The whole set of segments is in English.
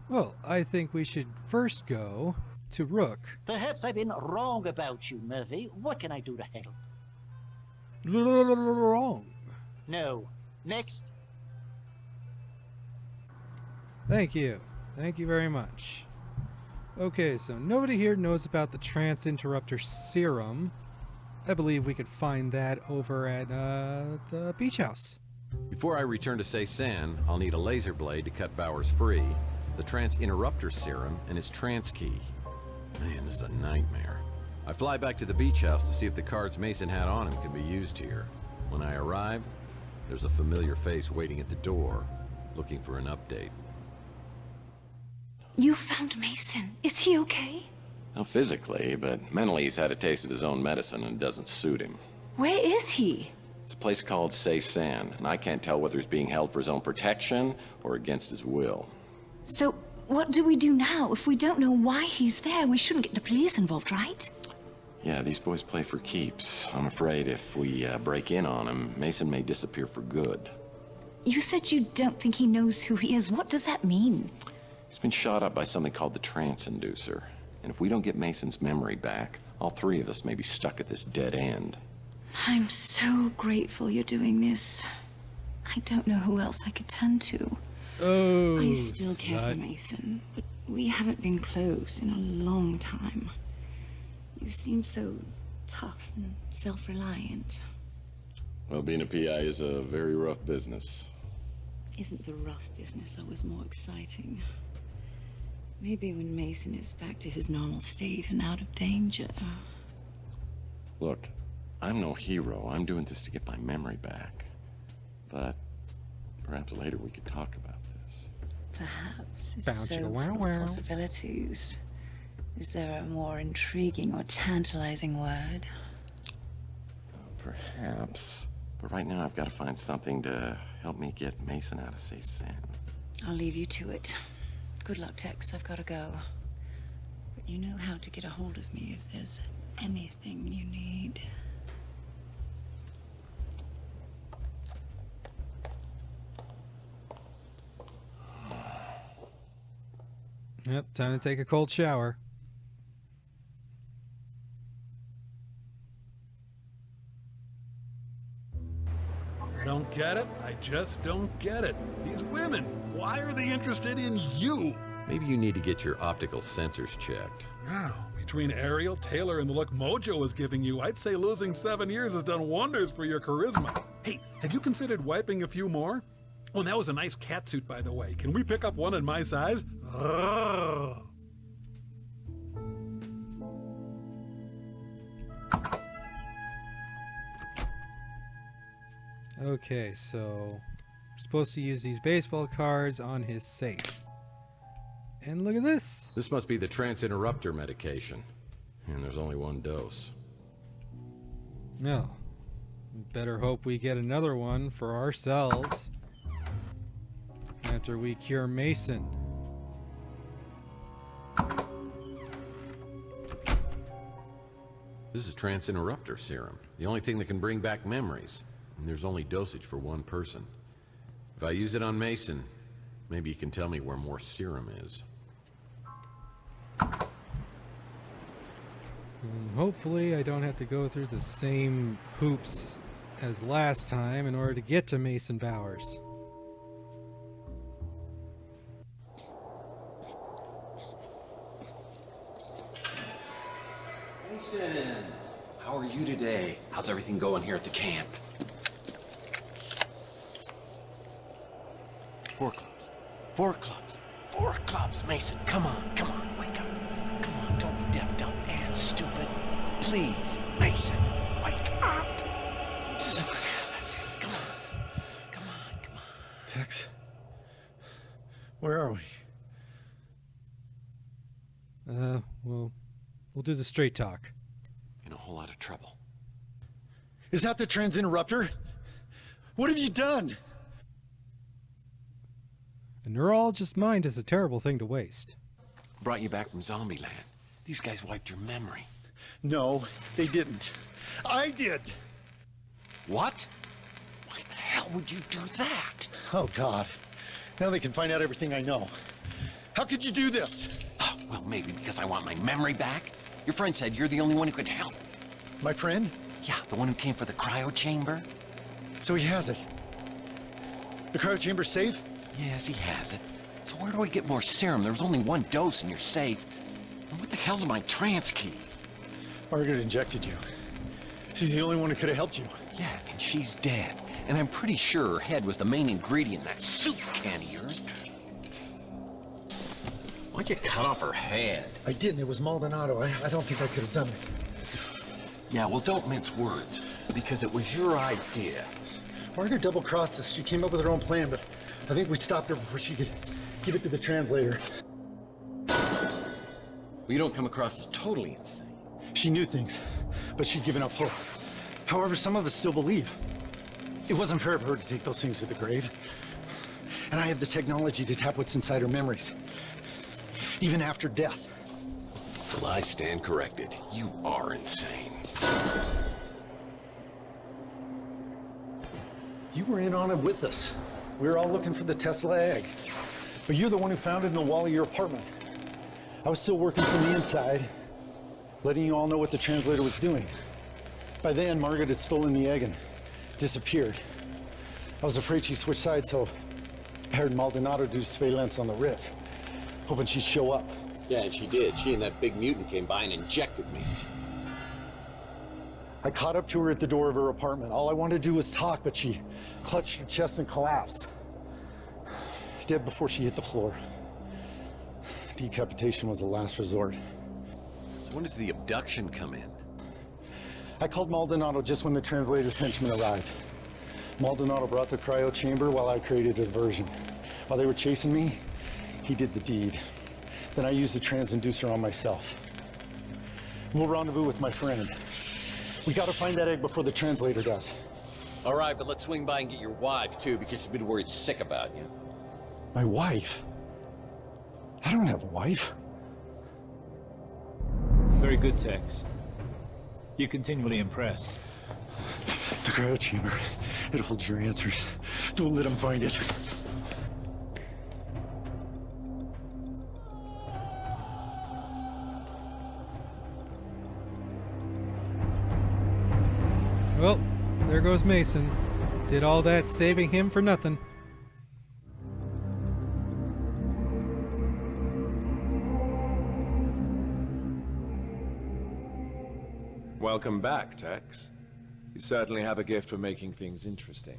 Well, I think we should first go to Rook. Perhaps I've been wrong about you, Murphy. What can I do to help? Wrong. No. Next. Thank you. Thank you very much. Okay, so nobody here knows about the Trance Interrupter Serum. I believe we could find that over at the beach house. Before I return to Say-San, I'll need a laser blade to cut Bowers free, the Trance Interrupter Serum, and his trance key. Man, this is a nightmare. I fly back to the beach house to see if the cards Mason had on him can be used here. When I arrive, there's a familiar face waiting at the door, looking for an update. You found Mason. Is he okay? Well, physically, but mentally he's had a taste of his own medicine and it doesn't suit him. Where is he? It's a place called Say-San, and I can't tell whether he's being held for his own protection or against his will. So, what do we do now? If we don't know why he's there, we shouldn't get the police involved, right? Yeah, these boys play for keeps. I'm afraid if we break in on him, Mason may disappear for good. You said you don't think he knows who he is. What does that mean? He's been shot up by something called the Trance Inducer. And if we don't get Mason's memory back, all three of us may be stuck at this dead end. I'm so grateful you're doing this. I don't know who else I could turn to. Oh, I still care for Mason, but we haven't been close in a long time. You seem so tough and self-reliant. Well, being a PI is a very rough business. Isn't the rough business always more exciting? Maybe when Mason is back to his normal state and out of danger. Look, I'm no hero. I'm doing this to get my memory back. But perhaps later we could talk about this. Perhaps. It's Bound so you to full of wow. possibilities. Is there a more intriguing or tantalizing word? Perhaps. But right now I've got to find something to help me get Mason out of Say-San. I'll leave you to it. Good luck, Tex. I've got to go. But you know how to get a hold of me if there's anything you need. Yep, time to take a cold shower. I don't get it. I just don't get it. These women, why are they interested in you? Maybe you need to get your optical sensors checked. Wow, between Ariel, Taylor, and the look Mojo is giving you, I'd say losing 7 years has done wonders for your charisma. Hey, have you considered wiping a few more? Oh, and that was a nice catsuit, by the way. Can we pick up one in my size? Ugh. Okay, so we're supposed to use these baseball cards on his safe. And look at this. This must be the Trance Interrupter medication. And there's only one dose. No. Better hope we get another one for ourselves after we cure Mason. This is Trance Interrupter Serum, the only thing that can bring back memories. And there's only dosage for one person. If I use it on Mason, maybe you can tell me where more serum is. And hopefully I don't have to go through the same hoops as last time in order to get to Mason Bowers. Mason, how are you today? How's everything going here at the camp? 4 clubs. 4 clubs. 4 clubs, Mason. Come on, wake up. Come on, don't be deaf, dumb, and stupid. Please, Mason, wake up. That's it. Come on. Tex, where are we? We'll do the straight talk. In a whole lot of trouble. Is that the Trance Interrupter? What have you done? A neurologist's mind is a terrible thing to waste. Brought you back from Zombieland. These guys wiped your memory. No, they didn't. I did! What? Why the hell would you do that? Oh, God. Now they can find out everything I know. How could you do this? Oh, well, maybe because I want my memory back. Your friend said you're the only one who could help. My friend? Yeah, the one who came for the cryo chamber. So he has it. The cryo chamber's safe? Yes, he has it. So where do I get more serum? There's only one dose and you're safe. And what the hell's my trance key? Margaret injected you. She's the only one who could have helped you. Yeah, and she's dead. And I'm pretty sure her head was the main ingredient in that soup can of yours. Why'd you cut off her head? I didn't. It was Maldonado. I don't think I could have done it. Yeah, well, don't mince words, because it was your idea. Margaret double-crossed us. She came up with her own plan, but I think we stopped her before she could give it to the translator. Well, you don't come across as totally insane. She knew things, but she'd given up hope. However, some of us still believe. It wasn't fair of her to take those things to the grave. And I have the technology to tap what's inside her memories. Even after death. Well, I stand corrected. You are insane. You were in on it with us. We were all looking for the Tesla egg. But you're the one who found it in the wall of your apartment. I was still working from the inside, letting you all know what the translator was doing. By then, Margaret had stolen the egg and disappeared. I was afraid she switched sides, so I hired Maldonado to do surveillance on the Ritz, hoping she'd show up. Yeah, and she did. She and that big mutant came by and injected me. I caught up to her at the door of her apartment. All I wanted to do was talk, but she clutched her chest and collapsed. Dead before she hit the floor. Decapitation was the last resort. So when does the abduction come in? I called Maldonado just when the translator's henchmen arrived. Maldonado brought the cryo chamber while I created a diversion. While they were chasing me, he did the deed. Then I used the transinducer on myself. We'll rendezvous with my friend. We gotta find that egg before the translator does. All right, but let's swing by and get your wife, too, because she's been worried sick about you. My wife? I don't have a wife. Very good, Tex. You continually impress. The cryo chamber. It holds your answers. Don't let him find it. Well, there goes Mason. Did all that saving him for nothing. Welcome back, Tex. You certainly have a gift for making things interesting.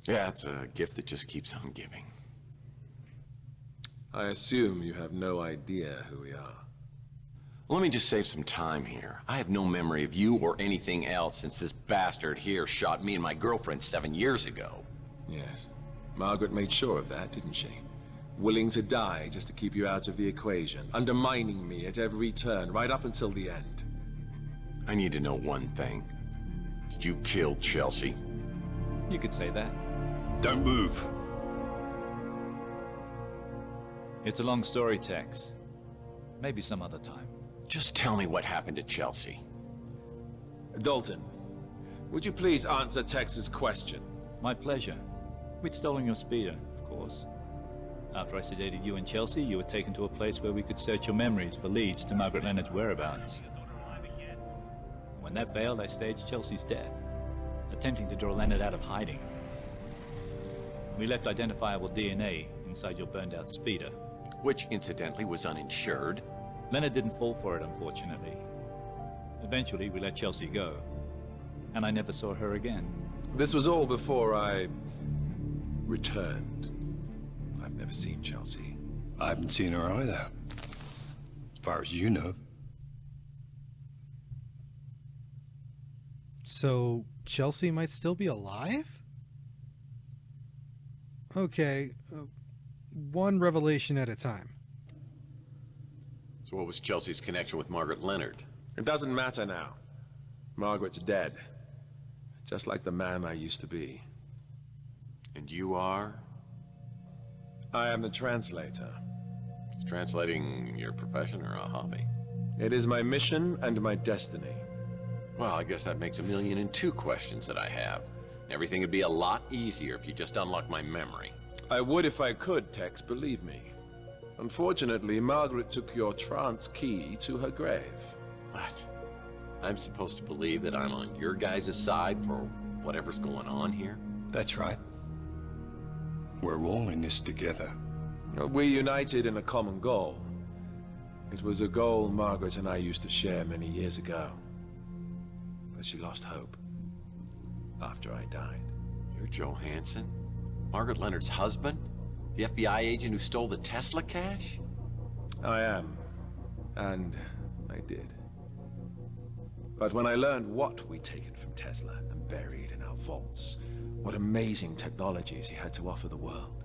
Yeah, it's a gift that just keeps on giving. I assume you have no idea who we are. Well, let me just save some time here. I have no memory of you or anything else since this bastard here shot me and my girlfriend 7 years ago. Yes. Margaret made sure of that, didn't she? Willing to die just to keep you out of the equation, undermining me at every turn, right up until the end. I need to know one thing. Did you kill Chelsea? You could say that. Don't move. It's a long story, Tex. Maybe some other time. Just tell me what happened to Chelsea. Dalton, would you please answer Tex's question? My pleasure. We'd stolen your speeder, of course. After I sedated you and Chelsea, you were taken to a place where we could search your memories for leads to Margaret Leonard's whereabouts. When that failed, I staged Chelsea's death, attempting to draw Leonard out of hiding. We left identifiable DNA inside your burned-out speeder. Which, incidentally, was uninsured. Leonard didn't fall for it, unfortunately. Eventually, we let Chelsea go, and I never saw her again. This was all before I returned. I've never seen Chelsea. I haven't seen her either, as far as you know. So, Chelsea might still be alive? Okay, one revelation at a time. So what was Chelsea's connection with Margaret Leonard? It doesn't matter now. Margaret's dead. Just like the man I used to be. And you are? I am the translator. Is translating your profession or a hobby? It is my mission and my destiny. Well, I guess that makes 1,000,002 questions that I have. Everything would be a lot easier if you just unlocked my memory. I would if I could, Tex, believe me. Unfortunately, Margaret took your trance key to her grave. What? I'm supposed to believe that I'm on your guys' side for whatever's going on here? That's right. We're all in this together. We united in a common goal. It was a goal Margaret and I used to share many years ago. But she lost hope after I died. You're Joe Hansen? Margaret Leonard's husband? The FBI agent who stole the Tesla cash? I am. And I did. But when I learned what we'd taken from Tesla and buried in our vaults, what amazing technologies he had to offer the world,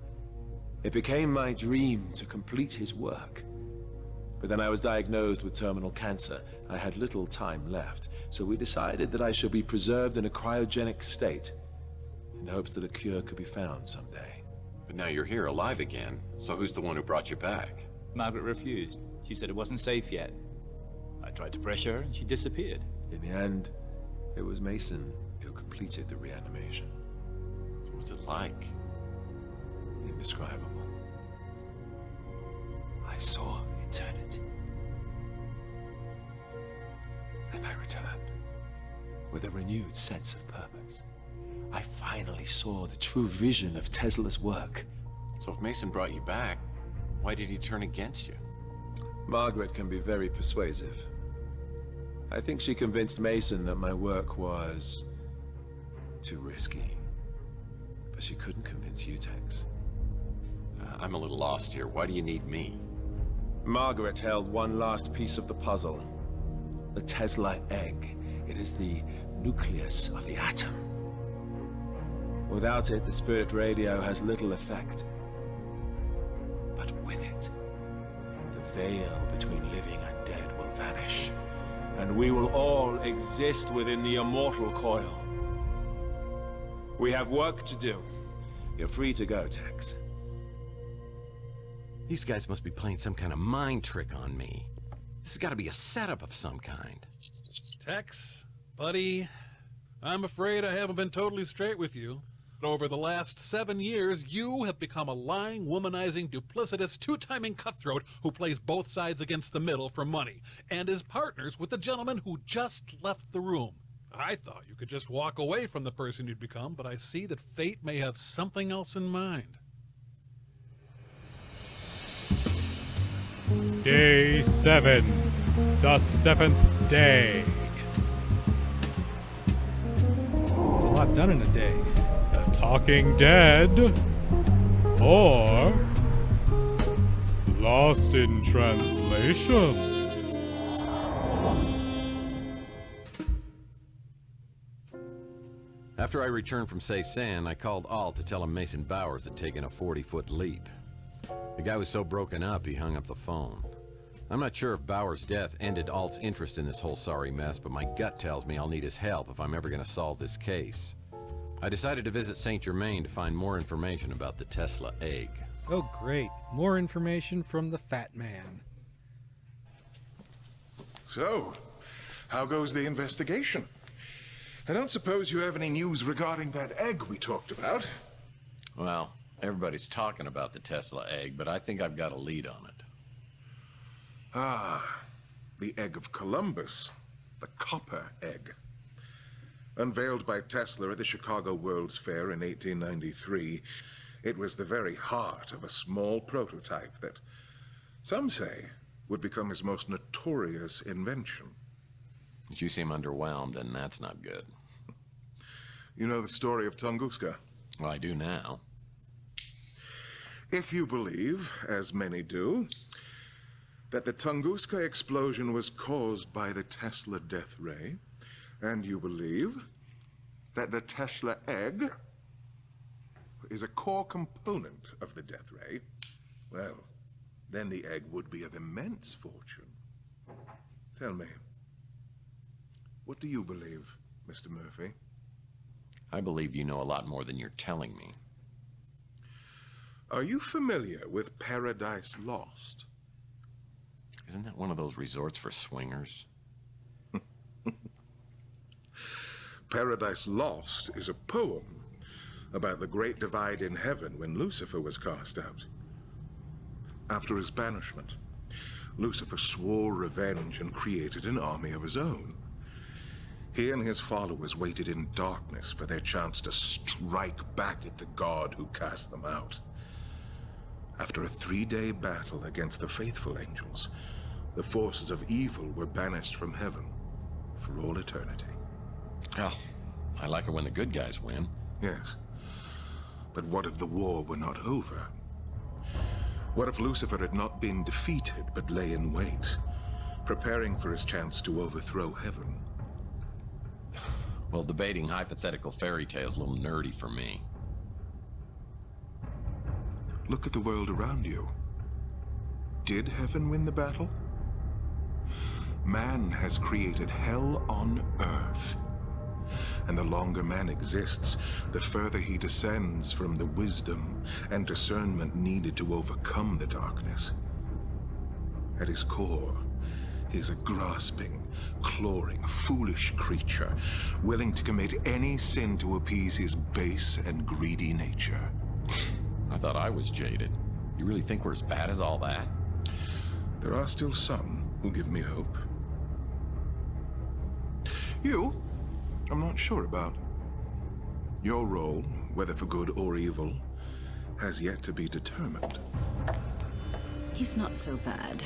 it became my dream to complete his work. But then I was diagnosed with terminal cancer. I had little time left, so we decided that I should be preserved in a cryogenic state, in hopes that a cure could be found someday. But now you're here, alive again, so who's the one who brought you back? Margaret refused. She said it wasn't safe yet. I tried to pressure her, and she disappeared. In the end, it was Mason who completed the reanimation. What was it like? Indescribable. I saw eternity. And I returned with a renewed sense of purpose. I finally saw the true vision of Tesla's work. So if Mason brought you back, why did he turn against you? Margaret can be very persuasive. I think she convinced Mason that my work was too risky. But she couldn't convince you, Tex. I'm a little lost here. Why do you need me? Margaret held one last piece of the puzzle. The Tesla egg. It is the nucleus of the atom. Without it, the spirit radio has little effect. But with it, the veil between living and dead will vanish. And we will all exist within the immortal coil. We have work to do. You're free to go, Tex. These guys must be playing some kind of mind trick on me. This has got to be a setup of some kind. Tex, buddy, I'm afraid I haven't been totally straight with you. Over the last 7 years, you have become a lying, womanizing, duplicitous, two-timing cutthroat who plays both sides against the middle for money, and is partners with the gentleman who just left the room. I thought you could just walk away from the person you'd become, but I see that fate may have something else in mind. Day 7, the 7th day. A lot done in a day. The Talking Dead, or Lost in Translation. After I returned from Ceysan, I called Alt to tell him Mason Bowers had taken a 40-foot leap. The guy was so broken up, he hung up the phone. I'm not sure if Bowers' death ended Alt's interest in this whole sorry mess, but my gut tells me I'll need his help if I'm ever going to solve this case. I decided to visit Saint Germain to find more information about the Tesla egg. Oh, great. More information from the Fat Man. So, how goes the investigation? I don't suppose you have any news regarding that egg we talked about? Well, everybody's talking about the Tesla egg, but I think I've got a lead on it. Ah, the egg of Columbus. The copper egg. Unveiled by Tesla at the Chicago World's Fair in 1893, it was the very heart of a small prototype that, some say, would become his most notorious invention. But you seem underwhelmed, and that's not good. You know the story of Tunguska? Well, I do now. If you believe, as many do, that the Tunguska explosion was caused by the Tesla death ray, and you believe that the Tesla egg is a core component of the death ray, well, then the egg would be of immense fortune. Tell me, what do you believe, Mr. Murphy? I believe you know a lot more than you're telling me. Are you familiar with Paradise Lost? Isn't that one of those resorts for swingers? Paradise Lost is a poem about the great divide in heaven when Lucifer was cast out. After his banishment, Lucifer swore revenge and created an army of his own. He and his followers waited in darkness for their chance to strike back at the god who cast them out. After a 3-day battle against the faithful angels, the forces of evil were banished from heaven for all eternity. Oh, I like it when the good guys win. Yes. But what if the war were not over? What if Lucifer had not been defeated, but lay in wait, preparing for his chance to overthrow heaven? Well, debating hypothetical fairy tales is a little nerdy for me. Look at the world around you. Did heaven win the battle? Man has created hell on earth. And the longer man exists, the further he descends from the wisdom and discernment needed to overcome the darkness. At his core, he is a grasping, clawing, foolish creature, willing to commit any sin to appease his base and greedy nature. I thought I was jaded. You really think we're as bad as all that? There are still some who give me hope. You, I'm not sure about. Your role, whether for good or evil, has yet to be determined. He's not so bad.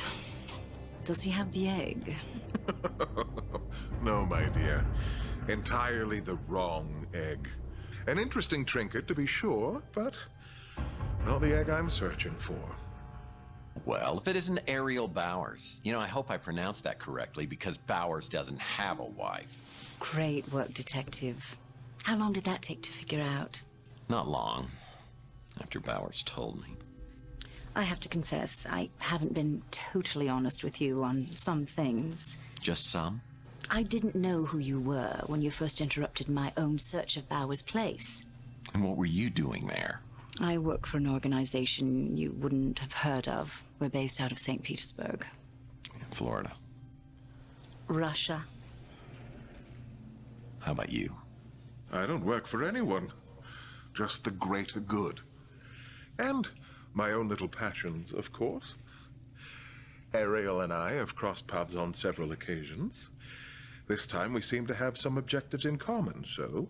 Does he have the egg? No, my dear. Entirely the wrong egg. An interesting trinket, to be sure, but not the egg I'm searching for. Well, if it isn't Ariel Bowers. You know, I hope I pronounced that correctly, because Bowers doesn't have a wife. Great work, Detective. How long did that take to figure out? Not long, after Bowers told me. I have to confess, I haven't been totally honest with you on some things. Just some? I didn't know who you were when you first interrupted my own search of Bowers' place. And what were you doing there? I work for an organization you wouldn't have heard of. We're based out of St. Petersburg. In Florida. Russia. How about you? I don't work for anyone. Just the greater good. And my own little passions, of course. Ariel and I have crossed paths on several occasions. This time we seem to have some objectives in common, so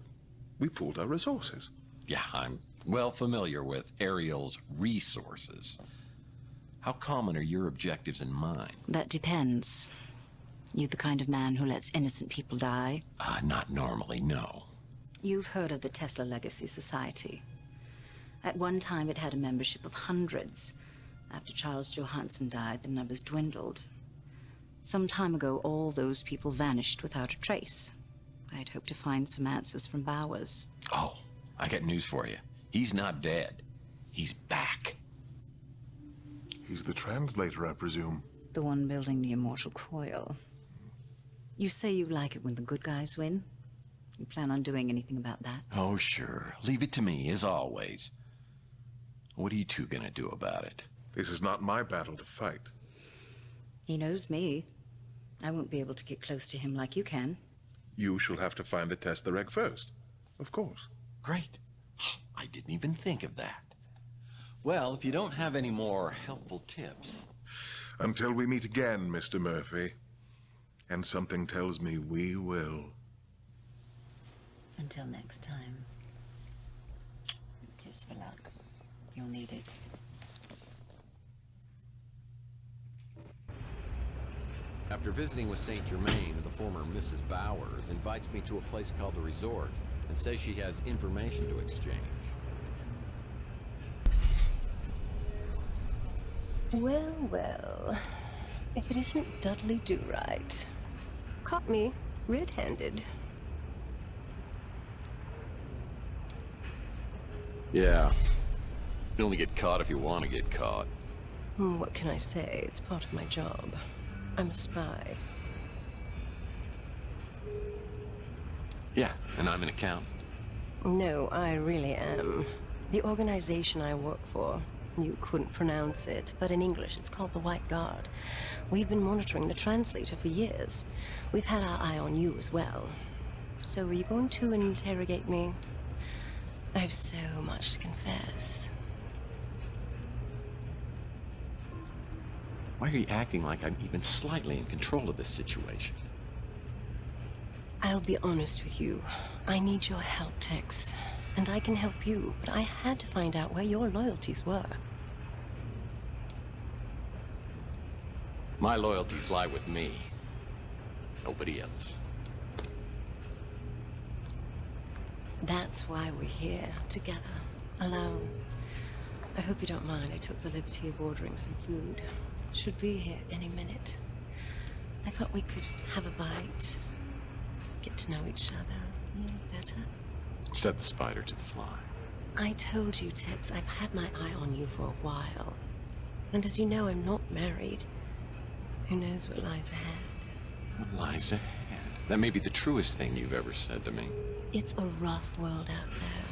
we pooled our resources. Yeah, I'm well familiar with Ariel's resources. How common are your objectives and mine? That depends. You the kind of man who lets innocent people die? Not normally, no. You've heard of the Tesla Legacy Society. At one time, it had a membership of hundreds. After Charles Johansson died, the numbers dwindled. Some time ago, all those people vanished without a trace. I'd hoped to find some answers from Bowers. Oh, I got news for you. He's not dead. He's back. He's the translator, I presume. The one building the immortal coil. You say you like it when the good guys win? You plan on doing anything about that? Oh, sure. Leave it to me, as always. What are you two gonna do about it? This is not my battle to fight. He knows me. I won't be able to get close to him like you can. You shall have to find the Tesla egg first. Of course. Great. I didn't even think of that. Well, if you don't have any more helpful tips... Until we meet again, Mr. Murphy. And something tells me we will. Until next time. Kiss for luck. You'll need it. After visiting with St. Germain, the former Mrs. Bowers invites me to a place called the Resort and says she has information to exchange. Well, well. If it isn't Dudley Do-Right. Caught me red-handed. Yeah. You only get caught if you want to get caught. What can I say? It's part of my job. I'm a spy. Yeah, and I'm an accountant. No, I really am. The organization I work for, you couldn't pronounce it, but in English it's called the White Guard. We've been monitoring the translator for years. We've had our eye on you as well. So are you going to interrogate me? I have so much to confess. Why are you acting like I'm even slightly in control of this situation? I'll be honest with you. I need your help, Tex. And I can help you, but I had to find out where your loyalties were. My loyalties lie with me. Nobody else. That's why we're here, together, alone. I hope you don't mind I took the liberty of ordering some food. Should be here any minute. I thought we could have a bite, get to know each other a little better. Said the spider to the fly. I told you, Tex, I've had my eye on you for a while. And as you know, I'm not married. Who knows what lies ahead? What lies ahead? That may be the truest thing you've ever said to me. It's a rough world out there.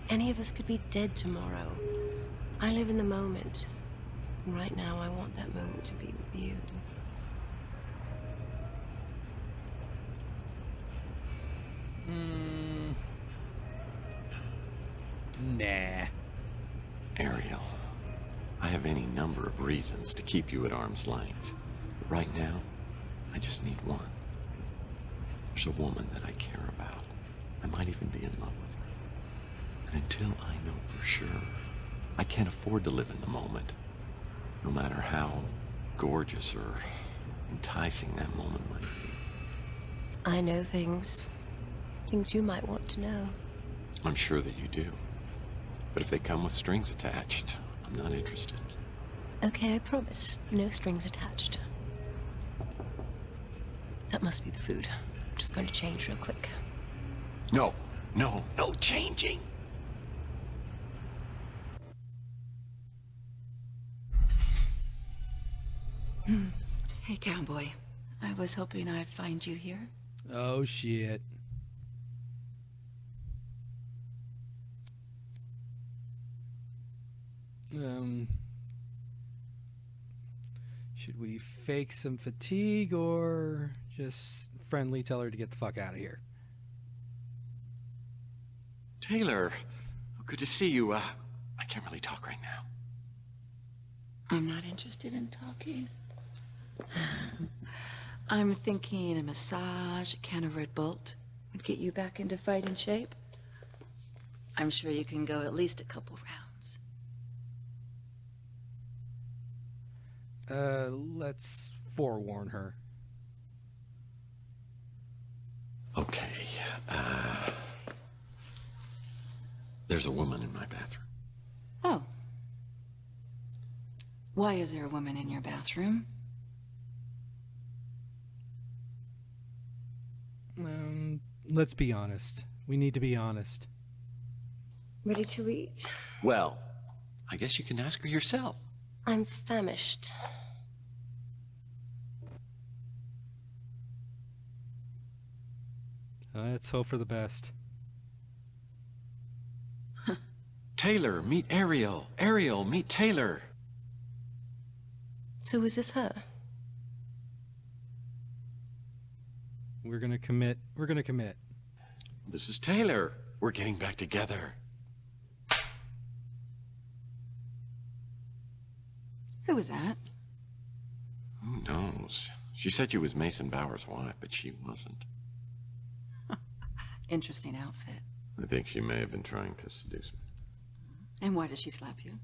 Any of us could be dead tomorrow. I live in the moment. And right now, I want that moment to be with you. Nah. Ariel, I have any number of reasons to keep you at arm's length. But right now, I just need one. There's a woman that I care about. I might even be in love with her. And until I know for sure, I can't afford to live in the moment. No matter how gorgeous or enticing that moment might be. I know things you might want to know. I'm sure that you do. But if they come with strings attached, I'm not interested. Okay, I promise. No strings attached. That must be the food. I'm just going to change real quick. No, no changing. Hey, cowboy. I was hoping I'd find you here. Oh, shit. Should we fake some fatigue or just friendly tell her to get the fuck out of here? Taylor, good to see you. I can't really talk right now. I'm not interested in talking. I'm thinking a massage, a can of Red Bolt would get you back into fighting shape. I'm sure you can go at least a couple rounds. Let's forewarn her. Okay, there's a woman in my bathroom. Oh. Why is there a woman in your bathroom? Let's be honest. We need to be honest. Ready to eat? Well, I guess you can ask her yourself. I'm famished. Let's hope for the best. Taylor, meet Ariel. Ariel, meet Taylor. So is this her? We're gonna commit. We're gonna commit. This is Taylor. We're getting back together. Who was that? Who knows? She said she was Mason Bauer's wife, but she wasn't. Interesting outfit. I think she may have been trying to seduce me. And why did she slap you?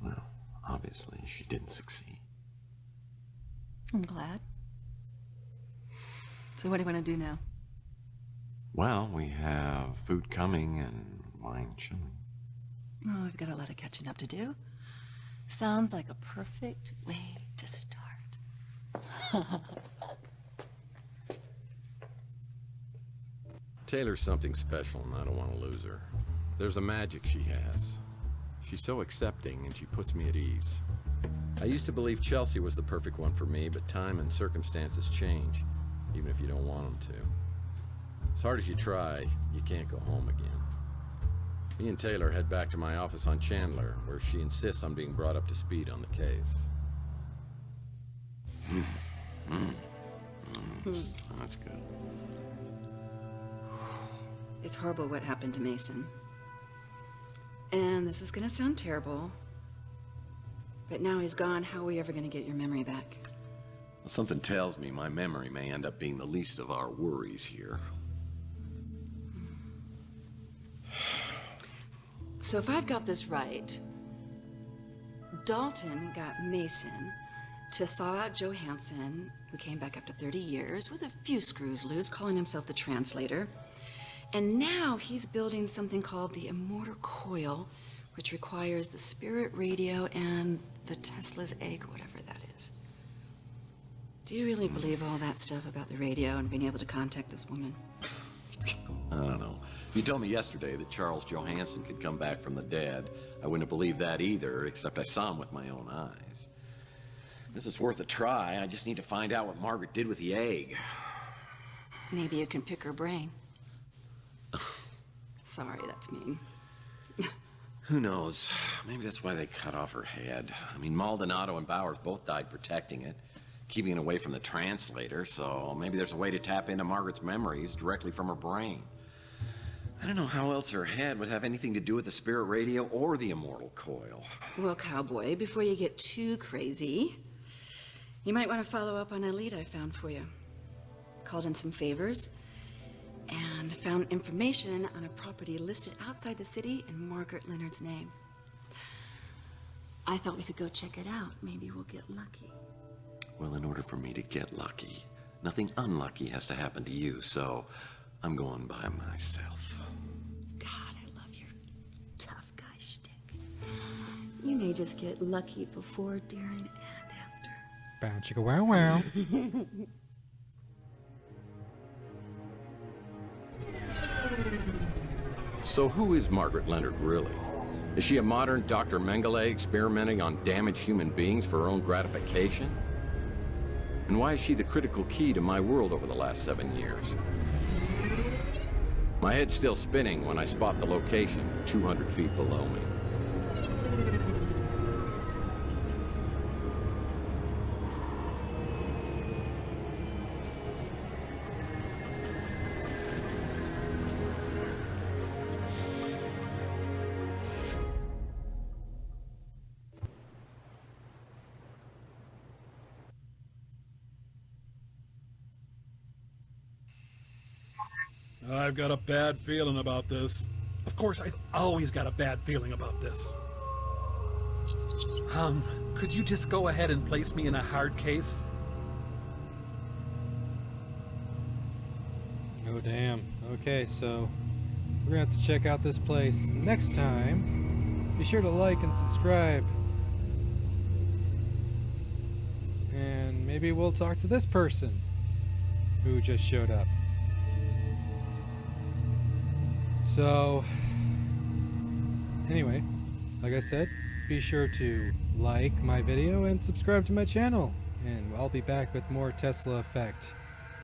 Well, obviously, she didn't succeed. I'm glad. So what do you want to do now? Well, we have food coming and wine chilling. Oh, I've got a lot of catching up to do. Sounds like a perfect way to start. Taylor's something special, and I don't want to lose her. There's a magic she has. She's so accepting, and she puts me at ease. I used to believe Chelsea was the perfect one for me, but time and circumstances change, even if you don't want them to. As hard as you try, you can't go home again. Me and Taylor head back to my office on Chandler, where she insists on being brought up to speed on the case. That's good. It's horrible what happened to Mason. And this is gonna sound terrible, But now he's gone, how are we ever going to get your memory back? Well, something tells me my memory may end up being the least of our worries here. So if I've got this right, Dalton got Mason to thaw out Johansson, who came back after 30 years with a few screws loose, calling himself the translator. And now he's building something called the Immortal Coil, which requires the spirit radio and the Tesla's egg, whatever that is. Do you really believe all that stuff about the radio and being able to contact this woman? I don't know. You told me yesterday that Charles Johansson could come back from the dead. I wouldn't have believed that either, except I saw him with my own eyes. This is worth a try. I just need to find out what Margaret did with the egg. Maybe you can pick her brain. Sorry, that's mean. Who knows? Maybe that's why they cut off her head. I mean, Maldonado and Bowers both died protecting it, keeping it away from the translator, so maybe there's a way to tap into Margaret's memories directly from her brain. I don't know how else her head would have anything to do with the spirit radio or the Immortal Coil. Well, Cowboy, before you get too crazy, you might want to follow up on a lead I found for you. Called in some favors and found information on a property listed outside the city in Margaret Leonard's name. I thought we could go check it out. Maybe we'll get lucky. Well, in order for me to get lucky, nothing unlucky has to happen to you, so I'm going by myself. God, I love your tough guy shtick. You may just get lucky before, during, and after. Bow chicka wow wow. So who is Margaret Leonard, really? Is she a modern Dr. Mengele experimenting on damaged human beings for her own gratification? And why is she the critical key to my world over the last 7 years? My head's still spinning when I spot the location 200 feet below me. I've got a bad feeling about this. Of course, I've always got a bad feeling about this. Could you just go ahead and place me in a hard case? Oh, damn. Okay, so we're gonna have to check out this place next time. Be sure to like and subscribe. And maybe we'll talk to this person who just showed up. So, anyway, like I said, be sure to like my video and subscribe to my channel. And I'll be back with more Tesla Effect.